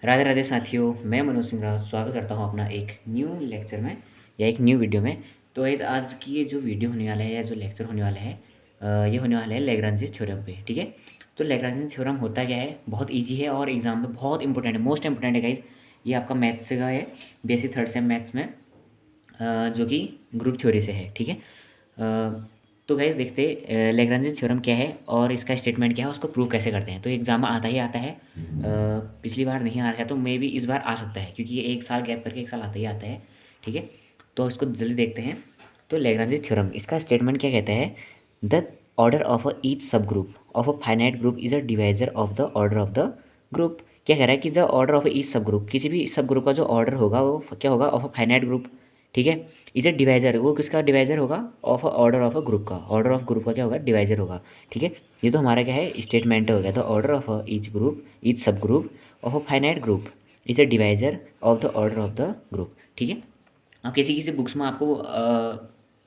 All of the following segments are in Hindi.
राधे राधे साथियों, मैं मनोज सिंह रावत स्वागत करता हूँ अपना एक न्यू लेक्चर में या एक न्यू वीडियो में। तो आज की ये जो वीडियो होने वाला है या जो लेक्चर होने वाला है, ये होने वाला है लैग्रांजेस थ्योरम पे। ठीक है। तो लैग्रांजेस थ्योरम होता क्या है, बहुत इजी है और एग्जाम में बहुत इंपॉर्टेंट है, मोस्ट इंपॉर्टेंट है गाइज। ये आपका मैथ्स का है, बेसिक थर्ड सेम मैथ्स में, जो कि ग्रुप थ्योरी से है। ठीक है। तो गाइज देखते लैग्रांजेस थ्योरम क्या है और इसका स्टेटमेंट क्या है, उसको प्रूव कैसे करते हैं। तो एग्जाम में आता ही आता है। पिछली बार नहीं आ रहा है तो मे भी इस बार आ सकता है, क्योंकि ये एक साल गैप करके एक साल आता ही आता है। ठीक है। तो इसको जल्दी देखते हैं। तो लैग्रांजेस थ्योरम, इसका स्टेटमेंट क्या कहता है, the order of a each sub group of a finite group is a divisor of the order of the group. क्या कह रहा है कि the order of each sub group, किसी भी सब ग्रुप का जो ऑर्डर होगा वो क्या होगा, ऑफ अ फाइनाइट ग्रुप। ठीक है। इज अ डिवाइजर, वो किसका डिवाइजर होगा, of a order of a group का। ऑर्डर ऑफ ग्रुप का क्या होगा, डिवाइजर होगा। ठीक है। ये तो हमारा क्या है, स्टेटमेंट हो गया। The order of each group, each sub group of a finite group is a divisor of the order of the group. ठीक है। अब किसी किसी बुक्स में आपको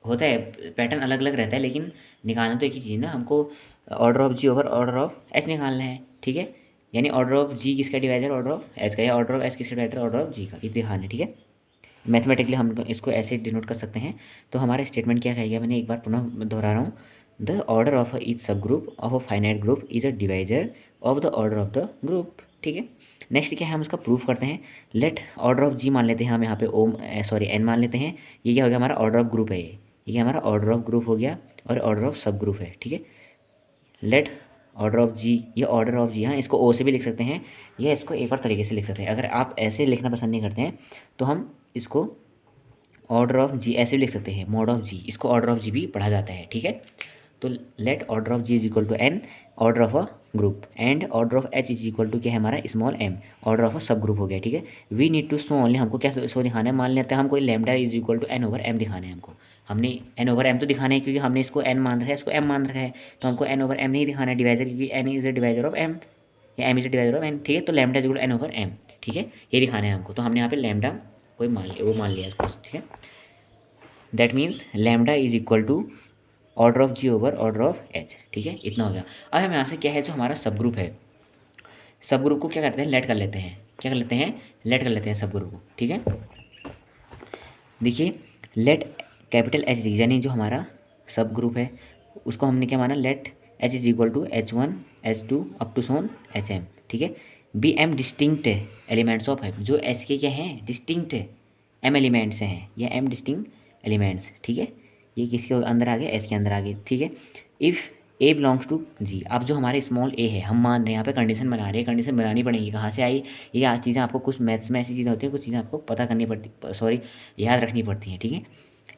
होता है, पैटर्न अलग अलग रहता है, लेकिन निकालना तो एक ही चीज़ ना हमको, order of G over order of H निकालना है। ठीक है। यानी ऑर्डर ऑफ जी किसका डिवाइजर, ऑर्डर ऑफ एच का, या ऑर्डर ऑफ एच किसका डिवाइजर, ऑर्डर ऑफ जी का, ये दिखाना है। ठीक है। मैथमेटिकली हम इसको ऐसे डिनोट कर सकते हैं। तो हमारा स्टेटमेंट क्या कहेगा, मैंने एक बार पुनः दोहरा रहा हूँ। The order of each sub group of a finite group is a divisor of the order of the group. ठीक है। नेक्स्ट क्या है, हम उसका प्रूफ करते हैं। लेट ऑर्डर ऑफ जी मान लेते हैं हम यहाँ पे, ओम सॉरी एन मान लेते हैं। ये क्या हो गया, हमारा ऑर्डर ऑफ ग्रुप है। ये हमारा ऑर्डर ऑफ ग्रुप हो गया और ऑर्डर ऑफ सब ग्रुप है। ठीक है। लेट ऑर्डर ऑफ जी, ये ऑर्डर ऑफ जी, हाँ इसको ओ से भी लिख सकते हैं या इसको एक और तरीके से लिख सकते हैं। अगर आप ऐसे लिखना पसंद नहीं करते हैं तो हम इसको ऑर्डर ऑफ जी ऐसे भी लिख सकते हैं, मॉड ऑफ जी, इसको ऑर्डर ऑफ जी भी पढ़ा जाता है। ठीक है। तो let order of G is equal to n, order of a group, and order of H is equal to क्या है हमारा, small m, order of a subgroup हो गया। ठीक है। We need to show only, हमको क्या शो दिखाना है, मान लेते हैं हमको lambda is equal to N over m दिखाना है हमको। हमने एन ओवर एम तो दिखाना है, क्योंकि हमने इसको एन मान रखा है, इसको एम मान रखा है। तो हमको एन ओवर एम नहीं दिखाना है डिवाइजर, क्योंकि N is a divisor of M, या M is a divisor of N. ठीक है। तो lambda is equal to N over M. ठीक है। ये दिखाना है हमको। तो हमने यहाँ पे लैम्डा कोई मान लिया, वो मान लिया इसको। ठीक है। That means lambda is equal to order of G over order of H. ठीक है। इतना हो गया। अब हम यहाँ से क्या है, जो हमारा सब ग्रुप है, सब ग्रुप को क्या करते हैं, लेट कर लेते हैं। क्या कर लेते हैं, लेट कर लेते हैं सब ग्रुप को। ठीक है। देखिए, लेट कैपिटल एच, यानी जो हमारा सब ग्रुप है उसको हमने क्या माना, let H is equal to H one H two up to so on H m. ठीक है। Be m distinct elements of m, जो एच के क्या हैं, डिस्टिंक्ट एम एलिमेंट्स हैं, या एम डिस्टिंक्ट एलिमेंट्स। ठीक है। ये किसके अंदर आ गए, एच के अंदर आ गए। ठीक है। इफ़ ए बिलोंग्स टू जी, अब जो हमारे स्मॉल ए है, हम मान रहे हैं यहाँ पे कंडीशन बना रहे हैं, कंडीशन बनानी पड़ेगी, कहाँ से आई, ये आज चीज़ें आपको, कुछ मैथ्स में ऐसी चीज़ें होती हैं, कुछ चीज़ें आपको पता करनी पड़ती, सॉरी याद रखनी पड़ती हैं। ठीक है।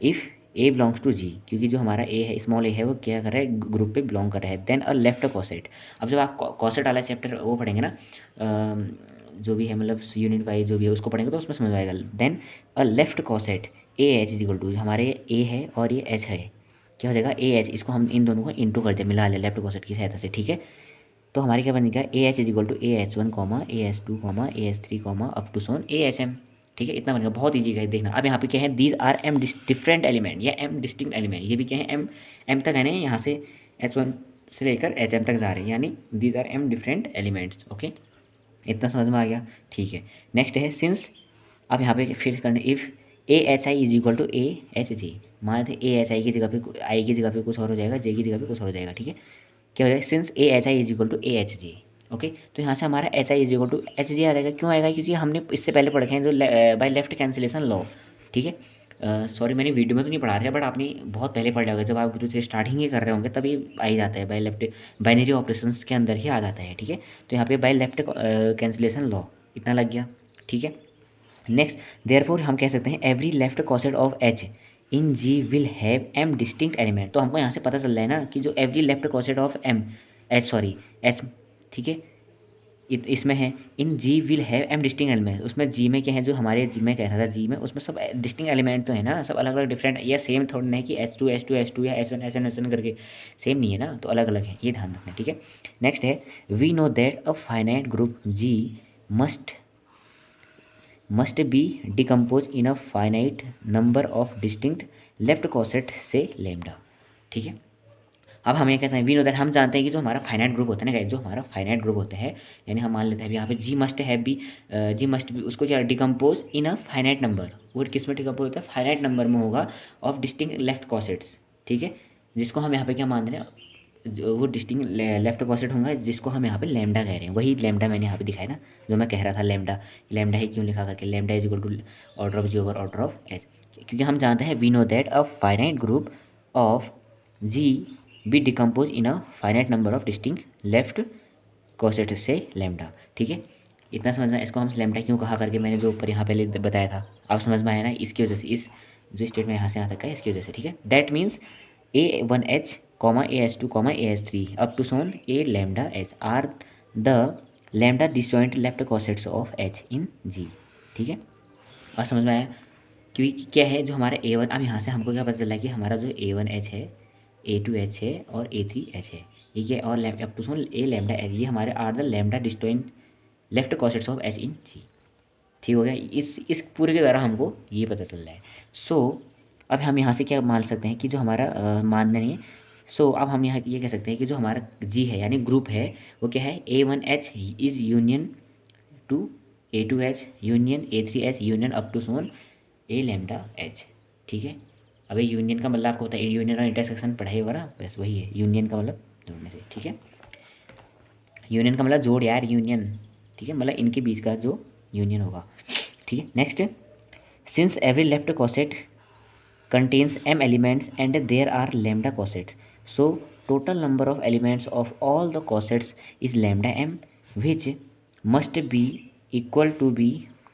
इफ़ ए बिलोंग्स टू जी, क्योंकि जो हमारा ए है, स्मॉल ए है, वो क्या कर रहा है, ग्रुप पे बिलोंग कर रहा है। देन अ लेफ्ट कॉसेट, अब जब आप कॉसेट वाला चैप्टर वो पढ़ेंगे ना, जो भी है मतलब यूनिट वाइज जो भी है उसको पढ़ेंगे तो उसमें समझ आएगा। Then a left coset a H is equal to, हमारे ए है और ये एच है, क्या हो जाएगा, ए एच, इसको हम इन दोनों को इंटू कर दे, मिला ले लेफ्ट कॉसेट की सहायता से। ठीक है। तो हमारे क्या बनेगा, a H is equal to A H one comma a H two comma a H three comma up to so on a H m. ठीक है। इतना बनेगा, बहुत ईजी है देखना। अब यहाँ पे क्या है, these R am different element या एम डिस्टिंक्ट एलिमेंट, ये भी क्या है, एम एम तक है ना, यहाँ से एच वन से लेकर एच एम तक जा रहे हैं, यानी these R am different elements. Okay. इतना समझ में आ गया। ठीक है। नेक्स्ट है सिंस, अब यहाँ पे फिर करना, if a H I is equal to A H j, मान लेते ए एच आई की जगह पे, आई की जगह पे कुछ और हो जाएगा, जे की जगह पे कुछ और हो जाएगा। ठीक है। क्या हो जाएगा, since A H I is equal to A H G. Okay. तो यहाँ से हमारा H I is equal to H G आ जाएगा। क्यों आएगा, क्योंकि हमने इससे पहले पढ़े हैं जो बाय लेफ्ट कैंसिलेशन लॉ। ठीक है। सॉरी मैंने वीडियो में तो नहीं पढ़ा रहा है, बट आपने बहुत पहले पढ़ लिया होगा, जब आप गुरु से स्टार्टिंग ही कर रहे होंगे तभी आ ही जाता है, बाय लेफ्ट बाइनरी ऑपरेशंस के अंदर ही आ जाता है। ठीक है। तो यहाँ पे बाय लेफ्ट कैंसिलेशन लॉ, इतना लग गया। ठीक है। नेक्स्ट, देयरफॉर हम कह सकते हैं every left coset of H in G will have M distinct element. तो हमको यहाँ से पता चल रहा है ना कि जो every left coset of M H, sorry H, ठीक है, इसमें है in G will have M distinct element. उसमें जी में क्या है, जो हमारे जी में कह रहा था, जी में उसमें सब डिस्टिंक्ट एलिमेंट तो है ना, सब अलग अलग डिफरेंट, या सेम थोड़ा नहीं कि H two H two H two या H one H N H N करके सेम नहीं है ना, तो अलग अलग है, ये ध्यान रखना। ठीक है। नेक्स्ट है, we know that a finite group G must be decompose in a finite number of distinct left coset say lambda. ठीक है। अब हम ये कहते हैं वी नो दैट, हम जानते हैं कि जो हमारा फाइनाइट ग्रुप होता है ना गाइस, जो हमारा फाइनाइट ग्रुप होता है, यानी हम मान लेते हैं यहाँ पे जी मस्ट है बी, जी मस्ट बी उसको क्या decompose in a finite number, वो किस में डिकम्पोज होता है, फाइनाइट नंबर में होगा ऑफ डिस्टिंक्ट लेफ्ट कॉसेट्स, ठीक है, जिसको हम यहाँ पे क्या मान रहे हैं, वो डिस्टिंक्ट लेफ्ट कॉसेट होगा, जिसको हम यहाँ पे लैम्डा कह रहे हैं, वही लैम्डा मैंने यहाँ पे दिखाया ना, जो मैं कह रहा था लैम्डा, लैम्डा ही क्यों लिखा करके, lambda is equal to order of G over order of H, क्योंकि हम जानते हैं we know that a finite group of G be decompose in a finite number of distinct left coset say lambda, ठीक है, इतना समझ में, इसको हम लैम्डा क्यों कहा करके मैंने जो ऊपर यहाँ पहले बताया था, आप समझ में आया ना, इसकी वजह से, इस जो स्टेटमेंट यहाँ से यहाँ तक है इसकी वजह से, ठीक है, that means A1H comma AH2 comma AH3 up to Son A lambda H are the lambda disjoint left cosets of H in G, ठीक है, और समझ में आया, क्योंकि क्या है जो हमारा A1, अब यहाँ से हमको क्या पता चला कि हमारा जो A1H है, A2H है और A3H है, ठीक है, और up to Son A lambda H, ये हमारे are the lambda disjoint left cosets of H in G, ठीक हो गया, इस पूरे के द्वारा हमको ये पता चल रहा है। सो अब हम यहाँ से क्या मान सकते हैं कि जो हमारा मानना नहीं है, सो अब हम यहाँ ये कह सकते हैं कि जो हमारा जी है यानी ग्रुप है वो क्या है, A1H is union to A2H union A3H union up to Son A lambda H, ठीक है, अब ये यूनियन का मतलब आपको पता है, यूनियन और इंटरसेक्शन पढ़ाई होगा ना, बस वही है यूनियन का मतलब, जोड़ने से, ठीक है, यूनियन का मतलब जोड़ यार, यूनियन, ठीक है, मतलब इनके बीच का जो यूनियन होगा, ठीक है। Next, since every left कॉसेट contains m elements and there are lambda cossets, so total number of elements of all the cossets is lambda m, which must be equal to be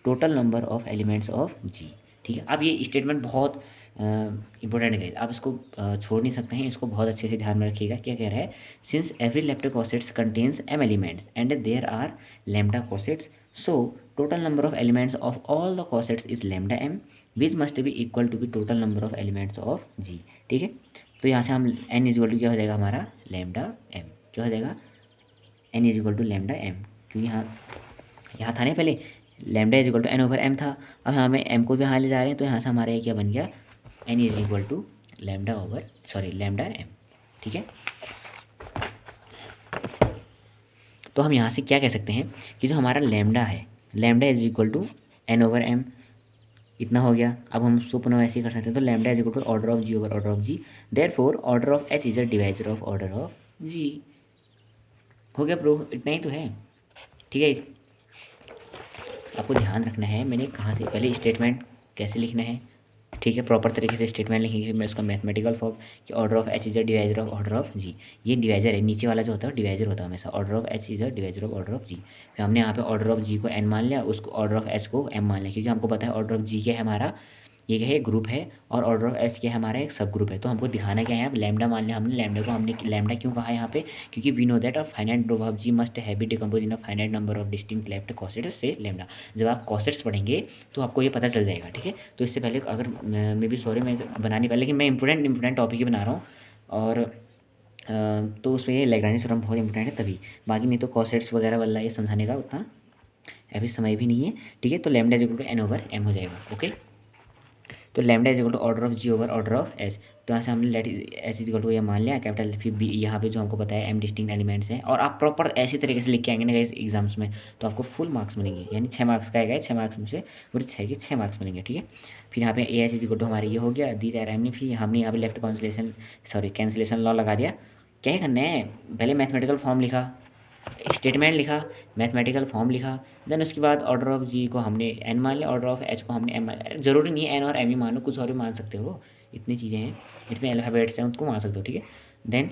total number of elements of G, ठीक है। अब ये स्टेटमेंट बहुत इंपॉर्टेंट है, आप इसको छोड़ नहीं सकते हैं, इसको बहुत अच्छे से ध्यान में रखिएगा, क्या कह रहा है, since every left cosets contains m elements and there are lambda cosets, so total number of elements of all the cosets is lambda m, which must be equal to be total number of elements of G, ठीक है। तो यहाँ से हम n इज इक्वल टू क्या हो जाएगा हमारा लैम्डा m, क्या हो जाएगा n is equal to lambda m, क्योंकि यहाँ था ना पहले lambda is equal to n over m था, अब हमें m को भी यहाँ ले जा रहे हैं, तो यहाँ से हमारा ये क्या बन गया n is equal to lambda over lambda m, ठीक है। तो हम यहाँ से क्या कह सकते हैं कि जो हमारा लैम्डा है, lambda is equal to n over m, इतना हो गया। अब हम उसको पुनः ऐसे ही कर सकते हैं, तो lambda is equal to order of G over order of G, therefore order of H is a divisor of order of G, हो गया प्रूफ, इतना ही तो है, ठीक है। आपको ध्यान रखना है मैंने कहाँ से पहले स्टेटमेंट कैसे लिखना है, ठीक है, प्रॉपर तरीके से स्टेटमेंट लिखेंगे, मैं उसका मैथमेटिकल फॉर्म कि order of H is a divisor of order of G, ये डिवाइजर है, नीचे वाला जो होता है डिवाइजर होता है हमेशा, order of H is a divisor of order of G, फिर हमने यहाँ पे ऑर्डर ऑफ जी को एन मान लिया, उसको ऑर्डर ऑफ एच को एम मान लिया, क्योंकि हमको पता है ऑर्डर ऑफ जी क्या है हमारा, ये क्या है ग्रुप है, और ऑर्डर ऑफ एच क्या है हमारा एक सब ग्रुप है, तो हमको दिखाना क्या है यहाँ लैम्डा मान लिया हमने, लैम्डा को हमने लैम्डा क्यों कहा है यहाँ पे, क्योंकि we know that a finite group of G must have be decompose in a finite number of distinct left cosets से लैम्डा, जब आप कॉसेट्स पढ़ेंगे तो आपको ये पता चल जाएगा, ठीक है। तो इससे पहले अगर मे बी सॉरी मैं बना नहीं पाया, लेकिन मैं इंपॉर्टेंट टॉपिक ही बना रहा हूँ, और तो उसमें ये लैग्रांज थ्योरम बहुत इंपॉर्टेंट है तभी, बाकी नहीं तो कॉसेट्स वगैरह वाला ये समझाने का उतना अभी समय भी नहीं है, ठीक है। तो lambda is equal to N over M हो जाएगा, ओके। तो lambda is equal to order of G over order of H, तो यहाँ से हमने let H is equal to ये मान लिया कैपिटल, फिर बी यहाँ पे जो हमको पता है एम डिस्टिंक्ट एलिमेंट्स हैं, और आप प्रॉपर ऐसी तरीके से लिख के आएंगे ना गाइस एग्जाम्स में, तो आपको फुल मार्क्स मिलेंगे, यानी 6 मार्क्स का आएगा, 6 मार्क्स में से पूरे 6 के 6 मार्क्स मिलेंगे, ठीक है। फिर यहाँ पे A H is equal to हमारे ये हो गया दी जा रहा है हमने, फिर हमने यहाँ पे लेफ्ट कैंसिलेशन लॉ लगा दिया, क्या है करना है, पहले मैथमेटिकल फॉर्म लिखा, स्टेटमेंट लिखा, मैथमेटिकल फॉर्म लिखा, देन उसके बाद ऑर्डर ऑफ जी को हमने एन मान लिया, ऑर्डर ऑफ एच को हमने एम मान लिया, जरूरी नहीं है एन और एम ही मानो, कुछ और भी मान सकते हो, इतनी चीज़ें हैं, इतने अल्फ़ाबेट्स हैं उनको मान सकते हो, ठीक है। Then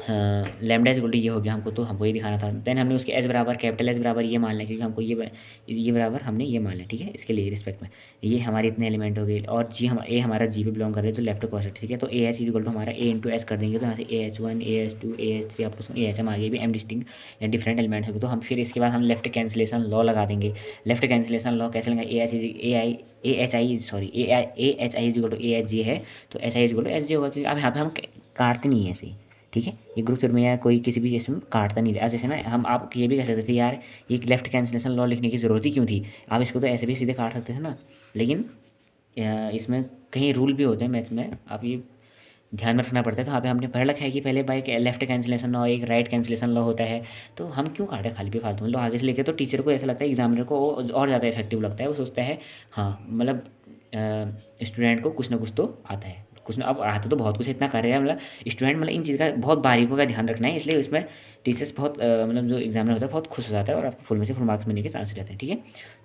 lambda is equal to ये हो गया, हमको तो हमको ये दिखाना था, देन हमने उसके एच बराबर कैपिटल एच बराबर ये मान लिया, क्योंकि हमको ये बराबर हमने ये मान लिया, ठीक है, इसके लिए रिस्पेक्ट में ये हमारे इतने एलिमेंट हो गए, और जी हम ए हमारा जी पे बिलोंग कर रहे हैं तो लेफ्ट कॉसेट, ठीक है। तो A H is equal to हमारा ए इंटू एच कर देंगे, तो यहाँ से A H one A H two A H three up to A H M आगे भी एम डिस्टिंक्ट या डिफरेंट एलिमेंट होंगे, तो हम फिर इसके बाद हम लेफ्ट कैंसिलेशन लॉ लगा देंगे, लेफ्ट कैंसिलेशन लॉ कैसे लेंगे, A H I is equal to A H G है, तो H I is equal to H G होगा, क्योंकि अब यहाँ पे हम काटते नहीं है ऐसे ही, ठीक है। ये ग्रुप थ्योरम में या कोई किसी भी जैसे में काटता नहीं है, जैसे ना हम आप ये भी कह सकते थे यार ये लेफ्ट कैंसिलेशन लॉ लिखने की ज़रूरत ही क्यों थी, आप इसको तो ऐसे भी सीधे काट सकते थे ना, लेकिन इसमें कहीं रूल भी होते हैं मैथ्स में, आप ये ध्यान में रखना पड़ता है। तो वहाँ पे हमने पढ़ रखा है कि पहले बाइक लेफ्ट कैंसिलेशन लॉ, एक राइट कैंसिलेशन लॉ होता है। तो हम क्यों काटे खाली पे फालतू, मतलब आगे से लेके तो टीचर को ऐसा लगता है, एग्जामिनर को और ज़्यादा इफेक्टिव लगता है। वो सोचता है हाँ मतलब स्टूडेंट को कुछ ना कुछ तो आता है, कुछ ना, अब आता तो बहुत कुछ है, इतना कर रहे हैं मतलब स्टूडेंट, मतलब इन चीज़ का बहुत बारीकों का ध्यान रखना है। इसलिए उसमें टीचर्स बहुत मतलब जो एग्जामिनर होता है बहुत खुश हो जाता है और आपको फुल में से फुल मार्क्स मिलने के चांस रहते हैं। ठीक है,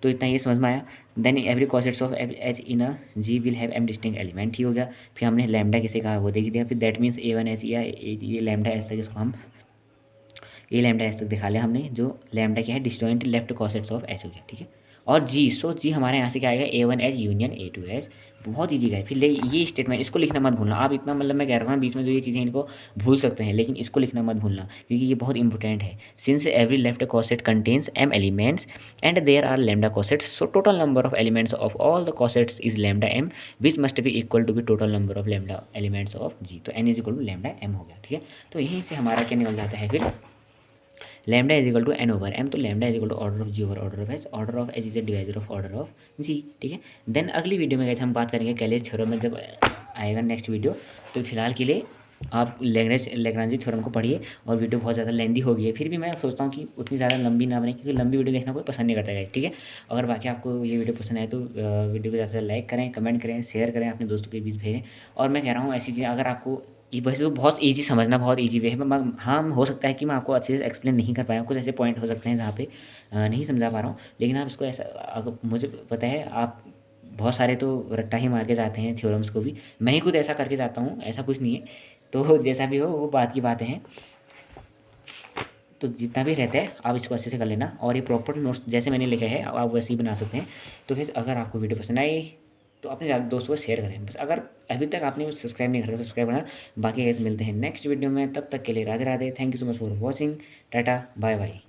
तो इतना ये समझ में आया। Then every cosets of H in a G will have M distinct element, ठीक हो गया। फिर हमने लैम्डा किसे कहा वो देख दिया। फिर दैट मीन्स A1 एच या ये लैम्डा एच तक, इसको हम ए लैम्डा एच तक दिखा लिया हमने। जो लैम्डा क्या है, disjoint left cosets of H हो गया। ठीक है, और जी, सो जी हमारे यहाँ से क्या आएगा, A1 H union A2 H. बहुत ईजी है। फिर ले ये स्टेटमेंट, इसको लिखना मत भूलना आप, इतना मतलब मैं कह रहा हूँ ना बीच में जो ये चीज़ें इनको भूल सकते हैं, लेकिन इसको लिखना मत भूलना क्योंकि ये बहुत इंपॉर्टेंट है। Since every left coset contains m elements and there are lambda cosets, so total number of elements of all the cosets is lambda m which must be equal to be total number of lambda elements of g। तो n is equal to lambda m हो गया। ठीक है, तो यहीं से हमारा क्या निकल जाता है फिर, lambda is equal to n over m। तो lambda is equal to order of g over order of h। Order of h is a divisor of order of g। ठीक है, देन अगली वीडियो में कैसे हम बात करेंगे कैलेज थ्योरम में, जब आएगा नेक्स्ट वीडियो। तो फिलहाल के लिए आप लेग्रांजी थ्योरम को पढ़िए। और वीडियो बहुत ज़्यादा लेंदी हो गई है, फिर भी मैं सोचता हूँ कि उतनी ज़्यादा लंबी ना बने क्योंकि लंबी वीडियो देखना कोई पसंद नहीं करता है। ठीक है, अगर बाकी आपको ये वीडियो पसंद आए तो वीडियो को ज़्यादा से लाइक करें, कमेंट करें, शेयर करें, अपने दोस्तों के बीच भेजें। और मैं कह रहा हूँ ऐसी चीज़ें अगर आपको, ये वैसे तो बहुत ईजी समझना, बहुत ईजी वे है। हाँ, हो सकता है कि मैं आपको अच्छे से एक्सप्लेन नहीं कर पाया हूँ, कुछ ऐसे पॉइंट हो सकते हैं जहाँ पे नहीं समझा पा रहा हूँ। लेकिन आप इसको ऐसा, अगर मुझे पता है आप बहुत सारे तो रट्टा ही मार के जाते हैं थ्योरम्स को भी, मैं ही खुद ऐसा करके जाता हूँ, ऐसा कुछ नहीं है। तो जैसा भी हो वो बात की बातें हैं। तो जितना भी रहता है आप इसको अच्छे से कर लेना, और ये प्रॉपर नोट्स जैसे मैंने लिखा है आप वैसे ही बना सकते हैं। तो फिर अगर आपको वीडियो पसंद आई तो अपने दोस्तों को शेयर करें। बस अगर अभी तक आपने सब्सक्राइब नहीं करा तो सब्सक्राइब करना। बाकी कैसे मिलते हैं नेक्स्ट वीडियो में, तब तक के लिए Radhe Radhe. Thank you so much for watching. टाटा बाय बाय।